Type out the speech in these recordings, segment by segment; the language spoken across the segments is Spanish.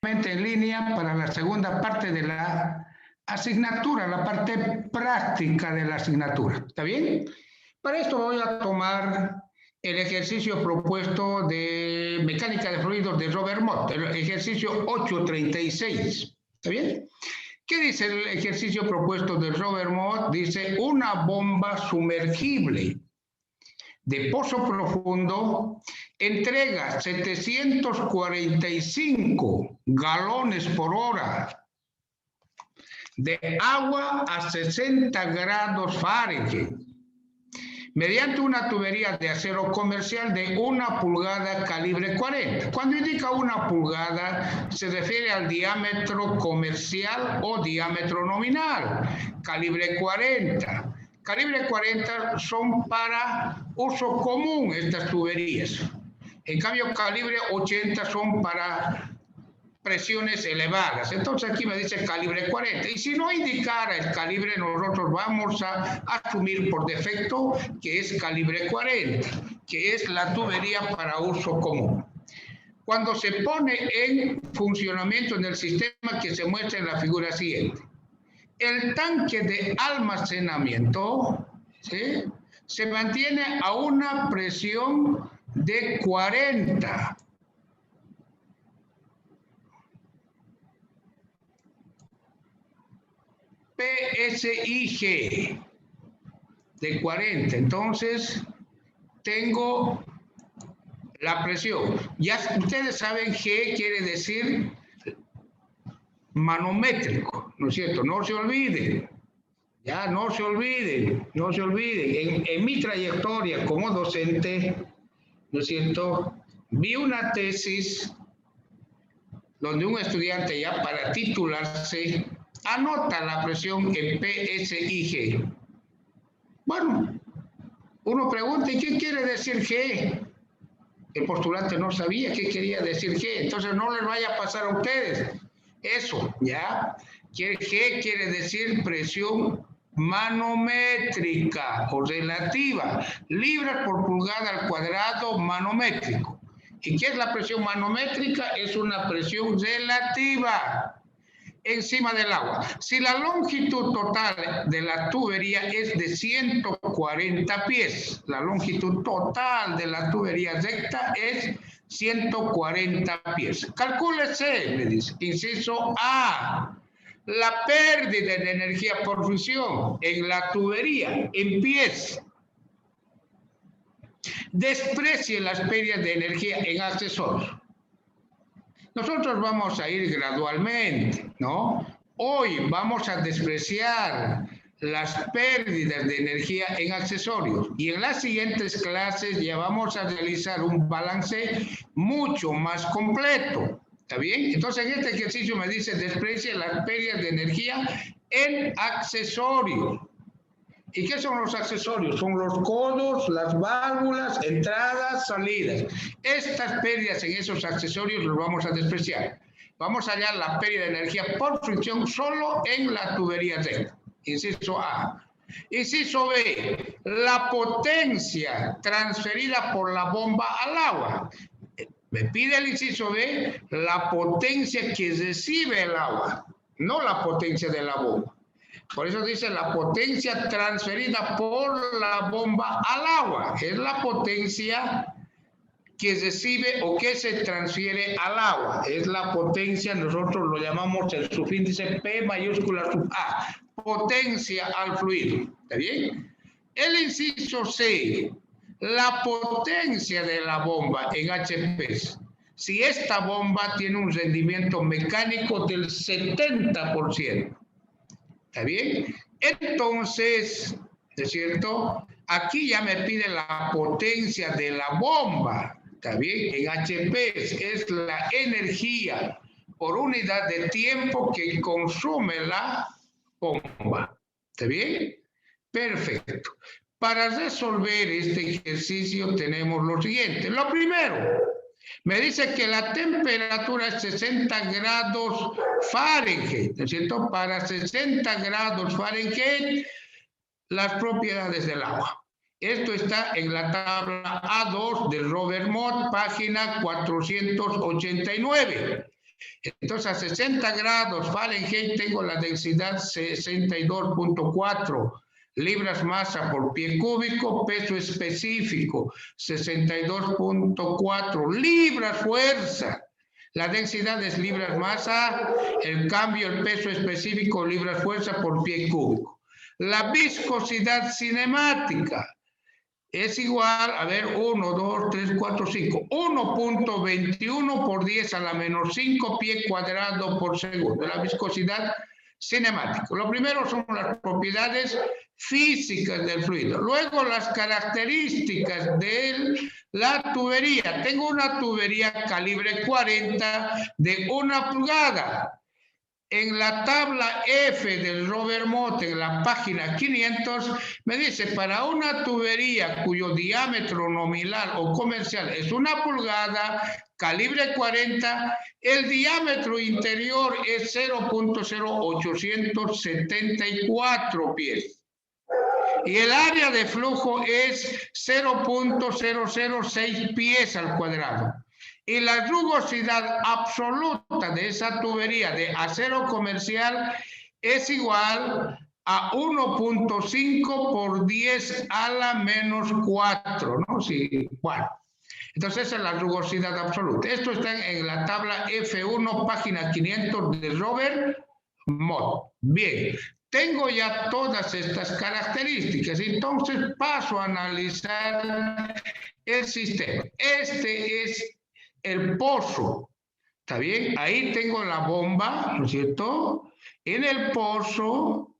en línea para la segunda parte de la asignatura, la parte práctica de la asignatura. ¿Está bien? Para esto voy a tomar el ejercicio propuesto de mecánica de fluidos de Robert Mott, el ejercicio 836. ¿Está bien? ¿Qué dice el ejercicio propuesto de Robert Mott? Dice una bomba sumergible de pozo profundo entrega 745 galones por hora de agua a 60 grados Fahrenheit mediante una tubería de acero comercial de 1 pulgada calibre 40. Cuando indica 1 pulgada se refiere al diámetro comercial o diámetro nominal, calibre 40. Calibre 40 son para uso común estas tuberías. En cambio, calibre 80 son para presiones elevadas. Entonces aquí me dice calibre 40. Y si no indicara el calibre, nosotros vamos a asumir por defecto que es calibre 40, que es la tubería para uso común. Cuando se pone en funcionamiento en el sistema que se muestra en la figura siguiente, el tanque de almacenamiento, ¿sí?, se mantiene a una presión de 40. PSIG de 40. Entonces, tengo la presión. Ya ustedes saben G quiere decir manométrico, ¿no es cierto? No se olviden. Ya, no se olviden, no se olviden. En mi trayectoria como docente, ¿no es cierto?, vi una tesis donde un estudiante ya para titularse anota la presión en PSIG. Bueno, uno pregunta, ¿y qué quiere decir G? El postulante no sabía qué quería decir G, entonces no les vaya a pasar a ustedes. Eso, ¿ya? G quiere decir presión manométrica o relativa, libras por pulgada al cuadrado manométrico. ¿Y qué es la presión manométrica? Es una presión relativa encima del agua. Si la longitud total de la tubería es de 140 pies, la longitud total de la tubería recta es 140 pies. Calcúlese, me dice, inciso A, la pérdida de energía por fricción en la tubería en pies. Desprecie las pérdidas de energía en accesorios. Nosotros vamos a ir gradualmente, ¿no? Hoy vamos a despreciar las pérdidas de energía en accesorios y en las siguientes clases ya vamos a realizar un balance mucho más completo. ¿Está bien? Entonces en este ejercicio me dice desprecia las pérdidas de energía en accesorios. ¿Y qué son los accesorios? Son los codos, las válvulas, entradas, salidas. Estas pérdidas en esos accesorios los vamos a despreciar. Vamos a hallar la pérdida de energía por fricción solo en la tubería recta. Inciso A. Inciso B. La potencia transferida por la bomba al agua. Me pide el inciso B la potencia que recibe el agua, no la potencia de la bomba. Por eso dice la potencia transferida por la bomba al agua. Es la potencia que recibe o que se transfiere al agua. Es la potencia, nosotros lo llamamos el subíndice P mayúscula sub A. Potencia al fluido. ¿Está bien? El inciso C. La potencia de la bomba en HP. Si esta bomba tiene un rendimiento mecánico del 70%. ¿Está bien? Entonces, ¿no es cierto? Aquí ya me pide la potencia de la bomba. ¿Está bien? En HP es la energía por unidad de tiempo que consume la bomba. ¿Está bien? Perfecto. Para resolver este ejercicio tenemos lo siguiente. Lo primero, me dice que la temperatura es 60 grados Fahrenheit, ¿no es cierto? Para 60 grados Fahrenheit, las propiedades del agua. Esto está en la tabla A2 de Robert Mott, página 489. Entonces, a 60 grados Fahrenheit tengo la densidad 62.4 libras masa por pie cúbico, peso específico 62.4 libras fuerza. La densidad es libras masa, el cambio, el peso específico, libras fuerza por pie cúbico. La viscosidad cinemática es igual, a ver, 1, 2, 3, 4, 5, 1.21 por 10 a la menos 5 pie cuadrado por segundo, la viscosidad cinemática. Lo primero son las propiedades físicas del fluido, luego las características de la tubería. Tengo una tubería calibre 40 de 1 pulgada. En la tabla F del Robert Mott, en la página 500, me dice, para una tubería cuyo diámetro nominal o comercial es 1 pulgada, calibre 40, el diámetro interior es 0.0874 pies. Y el área de flujo es 0.006 pies al cuadrado. Y la rugosidad absoluta de esa tubería de acero comercial es igual a 1.5 por 10 a la menos 4, ¿no? Sí, bueno. Entonces esa es la rugosidad absoluta. Esto está en la tabla F1, página 500 de Robert Mott. Bien, tengo ya todas estas características, entonces paso a analizar el sistema. Este es el pozo, ¿está bien? Ahí tengo la bomba, ¿no es cierto? En el pozo,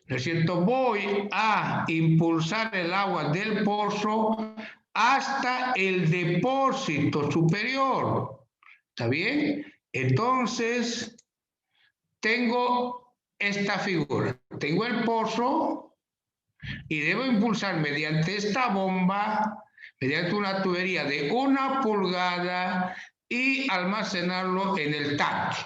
¿no es cierto? Voy a impulsar el agua del pozo hasta el depósito superior, ¿está bien? Entonces, tengo esta figura, tengo el pozo y debo impulsar mediante esta bomba, mediante una tubería de 1 pulgada y almacenarlo en el tanque.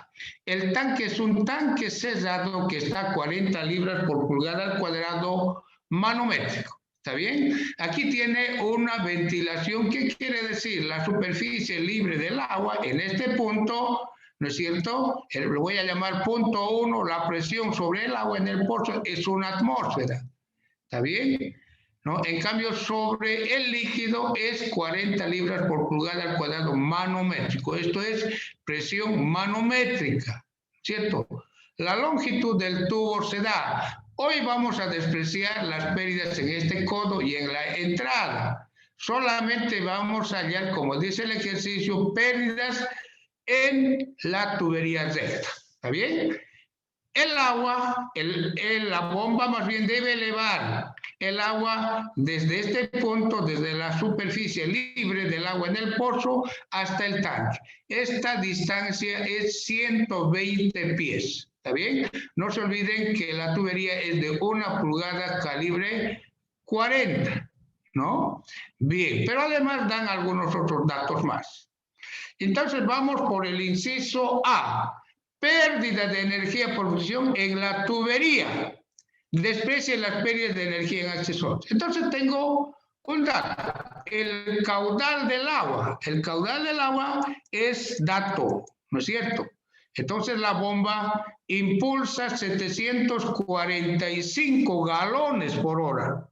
El tanque es un tanque cerrado que está a 40 libras por pulgada al cuadrado manométrico. ¿Está bien? Aquí tiene una ventilación. ¿Qué quiere decir? La superficie libre del agua en este punto, ¿no es cierto? Lo voy a llamar punto 1, la presión sobre el agua en el pozo es 1 atmósfera. ¿Está bien? ¿No? En cambio, sobre el líquido es 40 libras por pulgada al cuadrado manométrico. Esto es presión manométrica, ¿cierto? La longitud del tubo se da. Hoy vamos a despreciar las pérdidas en este codo y en la entrada. Solamente vamos a hallar, como dice el ejercicio, pérdidas en la tubería recta. ¿Está bien? El agua, la bomba más bien debe elevar el agua desde este punto, desde la superficie libre del agua en el pozo hasta el tanque. Esta distancia es 120 pies, ¿está bien? No se olviden que la tubería es de 1 pulgada calibre 40, ¿no? Bien, pero además dan algunos otros datos más. Entonces vamos por el inciso A. Pérdida de energía por fusión en la tubería. Desprecia las pérdidas de energía en accesorios. Entonces tengo un dato. El caudal del agua. El caudal del agua es dato, ¿no es cierto? Entonces la bomba impulsa 745 galones por hora.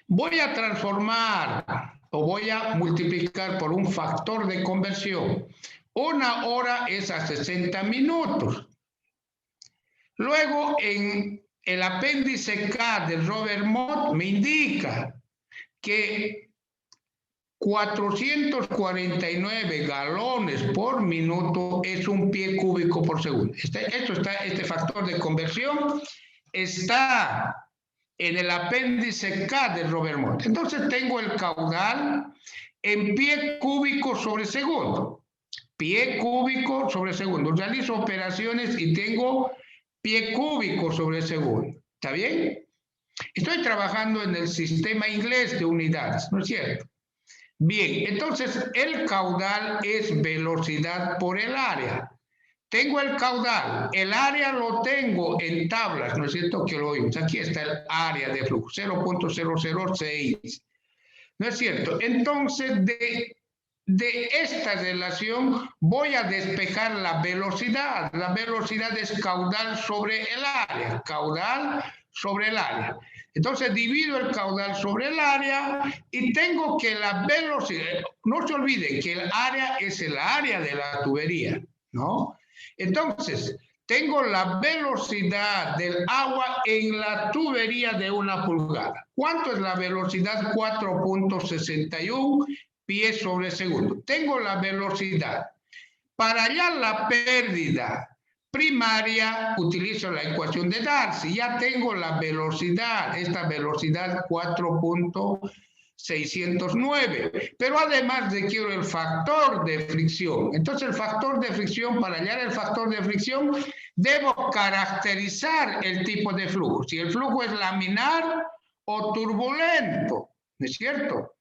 Voy a transformar o voy a multiplicar por un factor de conversión. 1 hora es a 60 minutos. Luego, en el apéndice K del Robert Mott me indica que 449 galones por minuto es un pie cúbico por segundo. Este factor de conversión está en el apéndice K de Robert Mott. Entonces tengo el caudal en pie cúbico sobre segundo. Pie cúbico sobre segundo. Realizo operaciones y tengo pie cúbico sobre segundo. ¿Está bien? Estoy trabajando en el sistema inglés de unidades, ¿no es cierto? Bien, entonces el caudal es velocidad por el área. Tengo el caudal, el área lo tengo en tablas, ¿no es cierto? Que lo vimos. Aquí está el área de flujo, 0.006. ¿No es cierto? Entonces, de esta relación voy a despejar la velocidad. La velocidad es caudal sobre el área. Caudal sobre el área. Entonces divido el caudal sobre el área y tengo que la velocidad, no se olviden que el área es el área de la tubería, ¿no? Entonces, tengo la velocidad del agua en la tubería de 1 pulgada. ¿Cuánto es la velocidad? 4.61 pies sobre segundo. Tengo la velocidad. Para hallar la pérdida primaria, utilizo la ecuación de Darcy. Ya tengo la velocidad, esta velocidad 4.609. Pero además quiero el factor de fricción. Entonces el factor de fricción, para hallar el factor de fricción, debo caracterizar el tipo de flujo. Si el flujo es laminar o turbulento, ¿no es cierto?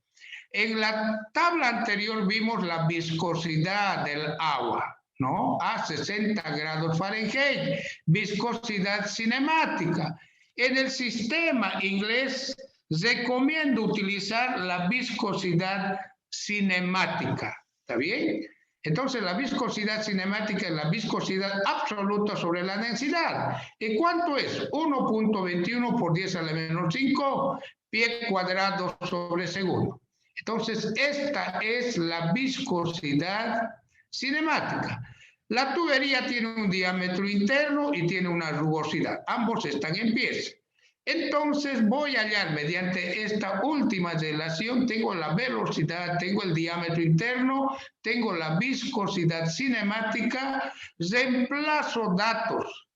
En la tabla anterior vimos la viscosidad del agua, ¿no? A 60 grados Fahrenheit, viscosidad cinemática. En el sistema inglés recomiendo utilizar la viscosidad cinemática, ¿está bien? Entonces la viscosidad cinemática es la viscosidad absoluta sobre la densidad. ¿Y cuánto es? 1.21 por 10 a la menos 5 pie cuadrado sobre segundo. Entonces, esta es la viscosidad cinemática. La tubería tiene un diámetro interno y tiene una rugosidad. Ambos están en pies. Entonces, voy a hallar mediante esta última relación, tengo la velocidad, tengo el diámetro interno, tengo la viscosidad cinemática, reemplazo datos.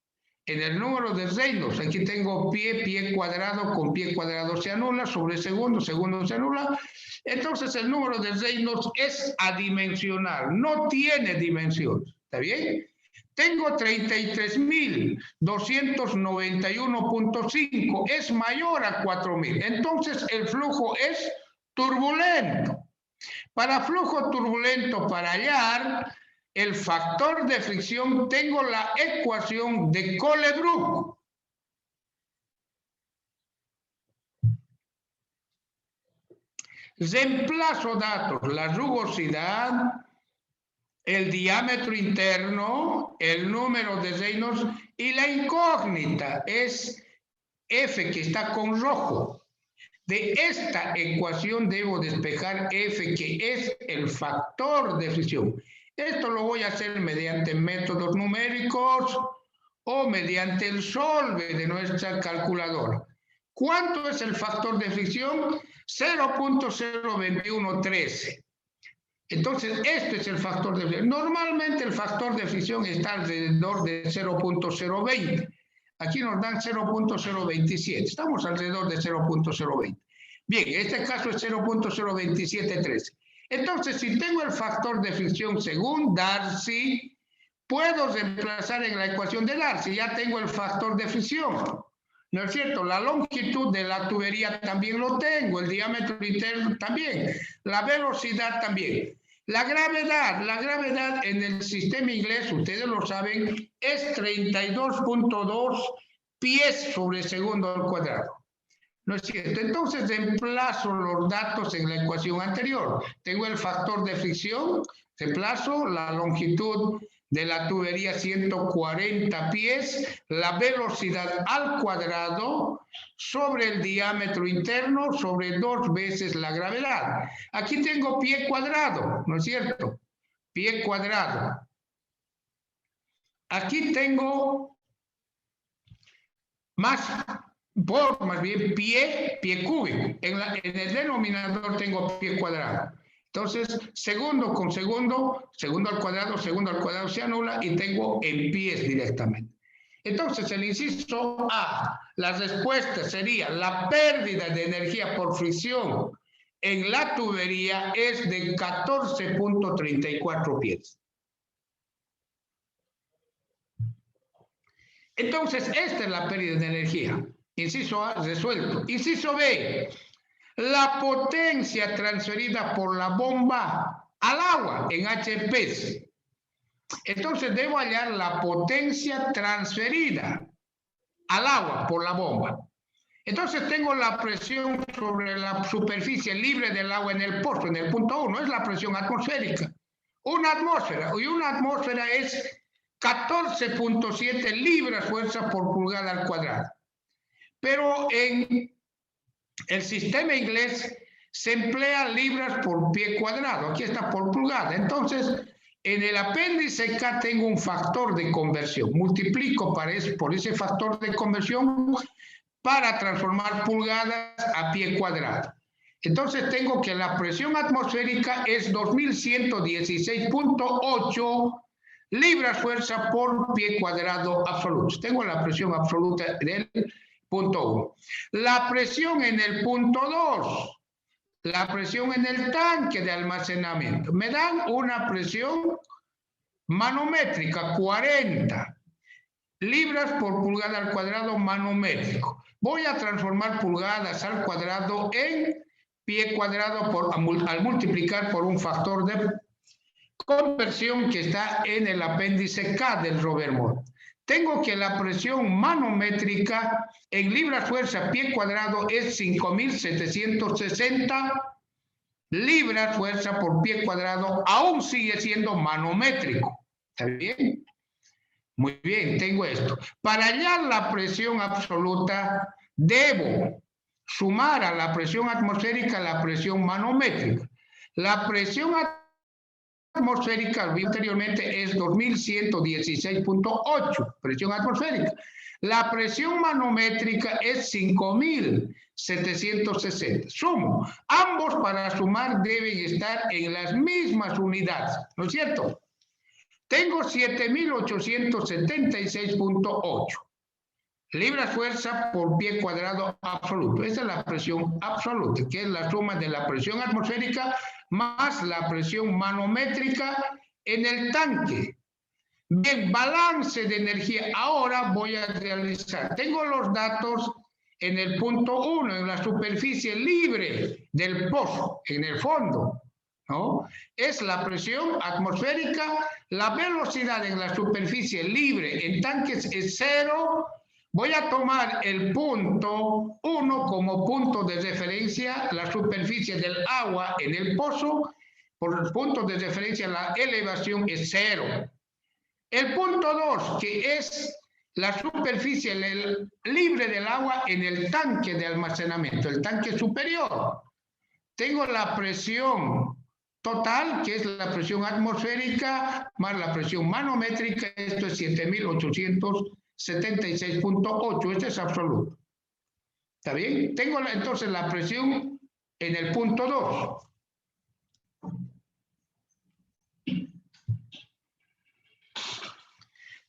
En el número de Reynolds, aquí tengo pie cuadrado, con pie cuadrado se anula, sobre segundo, segundo se anula. Entonces el número de Reynolds es adimensional, no tiene dimensión, ¿está bien? Tengo 33.291.5, es mayor a 4.000, entonces el flujo es turbulento. Para flujo turbulento, para hallar el factor de fricción, tengo la ecuación de Colebrook. Reemplazo datos, la rugosidad, el diámetro interno, el número de Reynolds y la incógnita es F, que está con rojo. De esta ecuación debo despejar F, que es el factor de fricción. Esto lo voy a hacer mediante métodos numéricos o mediante el solve de nuestra calculadora. ¿Cuánto es el factor de fricción? 0.02113. Entonces, este es el factor de fricción. Normalmente el factor de fricción está alrededor de 0.020. Aquí nos dan 0.027. Estamos alrededor de 0.020. Bien, en este caso es 0.02713. Entonces, si tengo el factor de fricción según Darcy, puedo reemplazar en la ecuación de Darcy. Ya tengo el factor de fricción. ¿No es cierto? La longitud de la tubería también lo tengo, el diámetro interno también, la velocidad también. La gravedad en el sistema inglés, ustedes lo saben, es 32.2 pies sobre segundo al cuadrado. ¿No es cierto? Entonces reemplazo los datos en la ecuación anterior. Tengo el factor de fricción, reemplazo la longitud de la tubería 140 pies, la velocidad al cuadrado sobre el diámetro interno sobre 2 veces la gravedad. Aquí tengo pie cuadrado, ¿no es cierto? Pie cuadrado. Aquí tengo más bien pie cúbico. En el denominador tengo pie cuadrado. Entonces, segundo con segundo, segundo al cuadrado se anula y tengo en pies directamente. Entonces, el inciso A, la respuesta sería la pérdida de energía por fricción en la tubería es de 14.34 pies. Entonces, esta es la pérdida de energía. Inciso A, resuelto. Inciso B, la potencia transferida por la bomba al agua en HP. Entonces debo hallar la potencia transferida al agua por la bomba. Entonces tengo la presión sobre la superficie libre del agua en el pozo, en el punto 1, es la presión atmosférica. Una atmósfera es 14.7 libras fuerza por pulgada al cuadrado. Pero en el sistema inglés se emplea libras por pie cuadrado, aquí está por pulgada. Entonces, en el apéndice K tengo un factor de conversión, multiplico por ese factor de conversión para transformar pulgadas a pie cuadrado. Entonces tengo que la presión atmosférica es 2116.8 libras fuerza por pie cuadrado absoluto. Tengo la presión absoluta del punto 1. La presión en el punto 2, la presión en el tanque de almacenamiento. Me dan una presión manométrica, 40 libras por pulgada al cuadrado manométrico. Voy a transformar pulgadas al cuadrado en pie cuadrado al multiplicar por un factor de conversión que está en el apéndice K del Robert Moore. Tengo que la presión manométrica en libras fuerza pie cuadrado es 5.760 libras fuerza por pie cuadrado, aún sigue siendo manométrico. ¿Está bien? Muy bien, tengo esto. Para hallar la presión absoluta, debo sumar a la presión atmosférica la presión manométrica. La presión atmosférica, lo vi anteriormente, es 2116.8, presión atmosférica. La presión manométrica es 5.760. Sumo. Ambos para sumar deben estar en las mismas unidades, ¿no es cierto? Tengo 7.876.8 libras fuerza por pie cuadrado absoluto. Esa es la presión absoluta, que es la suma de la presión atmosférica más la presión manométrica en el tanque. Bien, balance de energía. Ahora voy a realizar. Tengo los datos en el punto 1, en la superficie libre del pozo, en el fondo, ¿no? Es la presión atmosférica, la velocidad en la superficie libre en tanques es 0. Voy a tomar el punto 1 como punto de referencia, la superficie del agua en el pozo, por el punto de referencia la elevación es 0. El punto 2, que es la superficie libre del agua en el tanque de almacenamiento, el tanque superior. Tengo la presión total, que es la presión atmosférica, más la presión manométrica, esto es 7.876.8, este es absoluto. ¿Está bien? Tengo entonces la presión en el punto 2.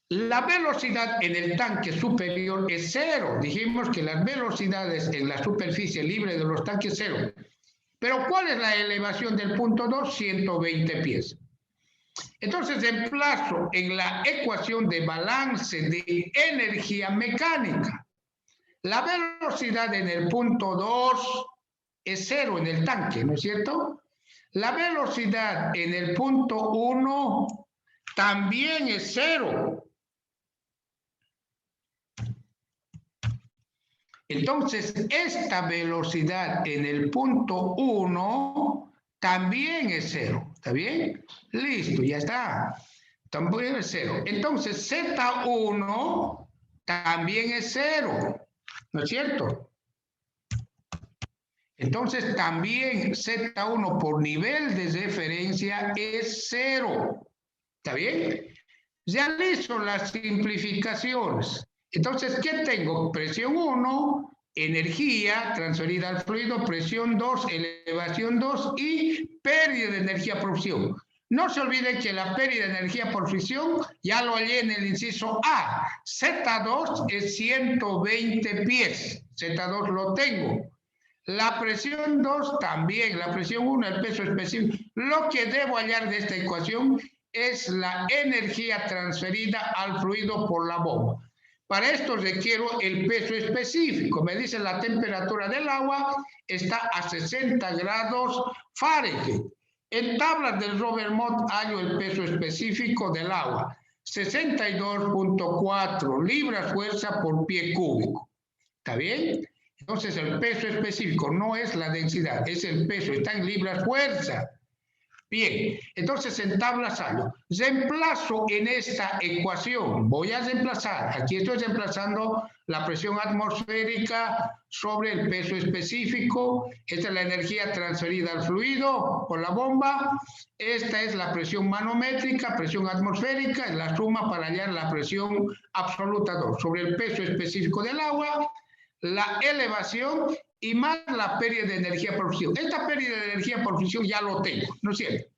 La velocidad en el tanque superior es 0. Dijimos que las velocidades en la superficie libre de los tanques 0. Pero ¿cuál es la elevación del punto 2? 120 pies. Entonces emplazo en la ecuación de balance de energía mecánica. La velocidad en el punto 2 es 0 en el tanque, ¿no es cierto? La velocidad en el punto 1 también es 0. Entonces, esta velocidad en el punto 1 también es 0. ¿Está bien? Listo, ya está. También es 0. Entonces, Z1 también es 0. ¿No es cierto? Entonces, también Z1 por nivel de referencia es 0. ¿Está bien? Realizo las simplificaciones. Entonces, ¿qué tengo? Presión 1, energía transferida al fluido, presión 2, elevación 2 y pérdida de energía por fricción. No se olviden que la pérdida de energía por fricción ya lo hallé en el inciso A. Z2 es 120 pies. Z2 lo tengo. La presión 2 también. La presión 1, el peso específico. Lo que debo hallar de esta ecuación es la energía transferida al fluido por la bomba. Para esto requiero el peso específico. Me dice la temperatura del agua está a 60 grados Fahrenheit. En tablas del Robert Moore hallo el peso específico del agua. 62.4 libras fuerza por pie cúbico. ¿Está bien? Entonces el peso específico no es la densidad, es el peso, está en libras-fuerza. Bien, entonces en tabla salgo. Reemplazo en esta ecuación. Voy a reemplazar. Aquí estoy reemplazando la presión atmosférica sobre el peso específico. Esta es la energía transferida al fluido por la bomba. Esta es la presión manométrica, presión atmosférica, es la suma para hallar la presión absoluta 2 sobre el peso específico del agua, la elevación y más la pérdida de energía por fusión. Esta pérdida de energía por fusión ya lo tengo, ¿no es cierto?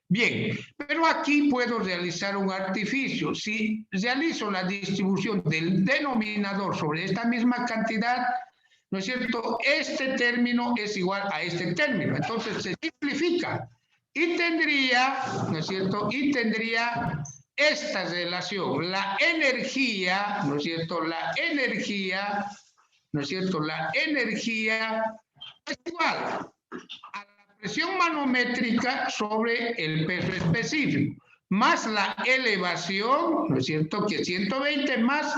Bien, pero aquí puedo realizar un artificio. Si realizo la distribución del denominador sobre esta misma cantidad, ¿no es cierto? Este término es igual a este término. Entonces se simplifica y tendría, ¿no es cierto? Y tendría esta relación. La energía, ¿no es cierto? La energía, ¿no es cierto? La energía es igual a la presión manométrica sobre el peso específico, más la elevación, ¿no es cierto? Que 120 más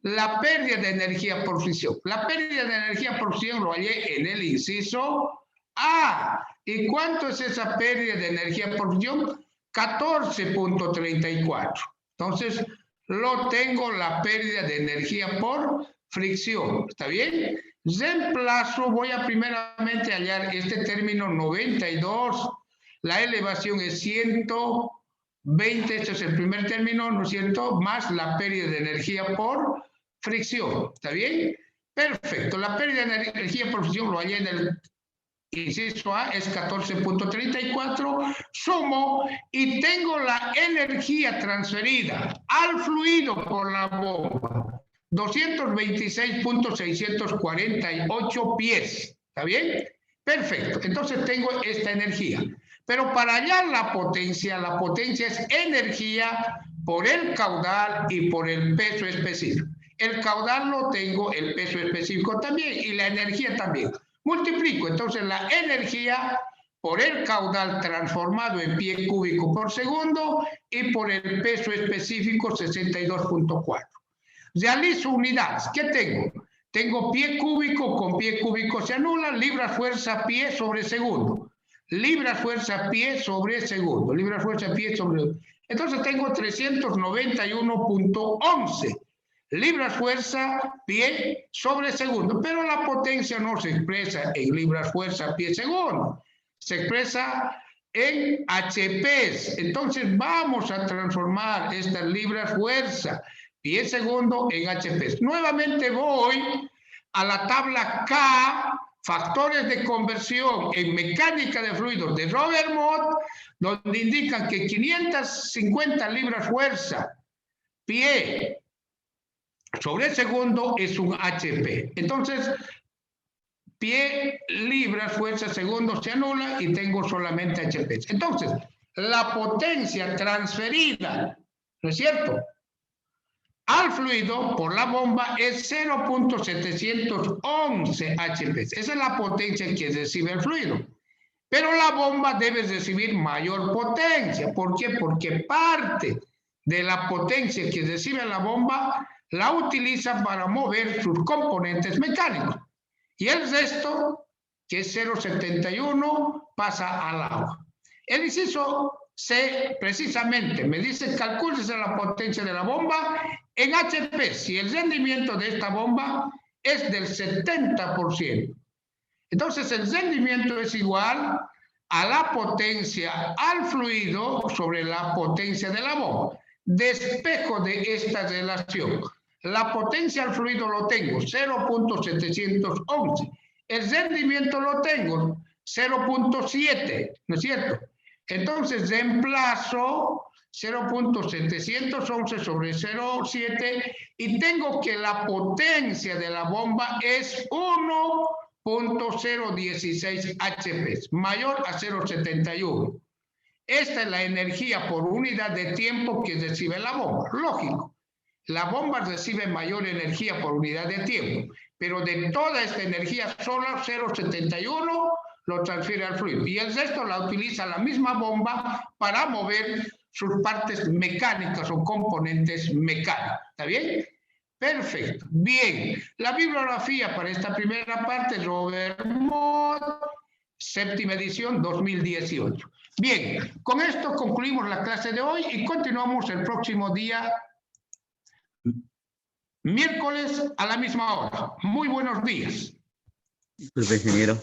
la pérdida de energía por fusión. La pérdida de energía por fusión lo hallé en el inciso A. ¿Y cuánto es esa pérdida de energía por fusión? 14.34. Entonces, lo tengo la pérdida de energía por fricción. ¿Está bien? Reemplazo, voy a primeramente hallar este término 92. La elevación es 120, este es el primer término, ¿no es cierto? Más la pérdida de energía por fricción. ¿Está bien? Perfecto. La pérdida de energía por fricción lo hallé en el inciso A, es 14.34, sumo y tengo la energía transferida al fluido por la bomba, 226.648 pies. ¿Está bien? Perfecto. Entonces tengo esta energía. Pero para hallar la potencia es energía por el caudal y por el peso específico. El caudal lo tengo, el peso específico también y la energía también. Multiplico entonces la energía por el caudal transformado en pie cúbico por segundo y por el peso específico 62.4. Realizo unidades. ¿Qué tengo? Tengo pie cúbico, con pie cúbico se anula, libras fuerza pie sobre segundo. Libras fuerza pie sobre segundo. Libras fuerza pie sobre segundo. Entonces tengo 391.11. Libras fuerza pie sobre segundo, pero la potencia no se expresa en libras fuerza pie segundo, se expresa en HPs. Entonces vamos a transformar estas libras fuerza pie segundo en HPs. Nuevamente voy a la tabla K, factores de conversión en mecánica de fluidos de Robert Mott, donde indican que 550 libras fuerza pie sobre segundo es un HP. Entonces, pie, libras, fuerza, segundo se anula y tengo solamente HP. Entonces, la potencia transferida, ¿no es cierto?, al fluido por la bomba es 0.711 HP. Esa es la potencia que recibe el fluido. Pero la bomba debe recibir mayor potencia. ¿Por qué? Porque parte de la potencia que recibe la bomba la utiliza para mover sus componentes mecánicos. Y el resto, que es 0.71, pasa al agua. El inciso C, precisamente, me dice, calcúlese la potencia de la bomba en HP, si el rendimiento de esta bomba es del 70%. Entonces, el rendimiento es igual a la potencia al fluido sobre la potencia de la bomba. Despejo de esta relación. La potencia al fluido lo tengo, 0.711. El rendimiento lo tengo, 0.7, ¿no es cierto? Entonces, reemplazo 0.711 sobre 0.7 y tengo que la potencia de la bomba es 1.016 HP, mayor a 0.71. Esta es la energía por unidad de tiempo que recibe la bomba. Lógico. La bomba recibe mayor energía por unidad de tiempo, pero de toda esta energía solo 0.71 lo transfiere al fluido y el resto la utiliza la misma bomba para mover sus partes mecánicas o componentes mecánicos. ¿Está bien? Perfecto. Bien. La bibliografía para esta primera parte, Robert Mott, séptima edición 2018. Bien, con esto concluimos la clase de hoy y continuamos el próximo día, miércoles a la misma hora. Muy buenos días. Disculpe, ingeniero.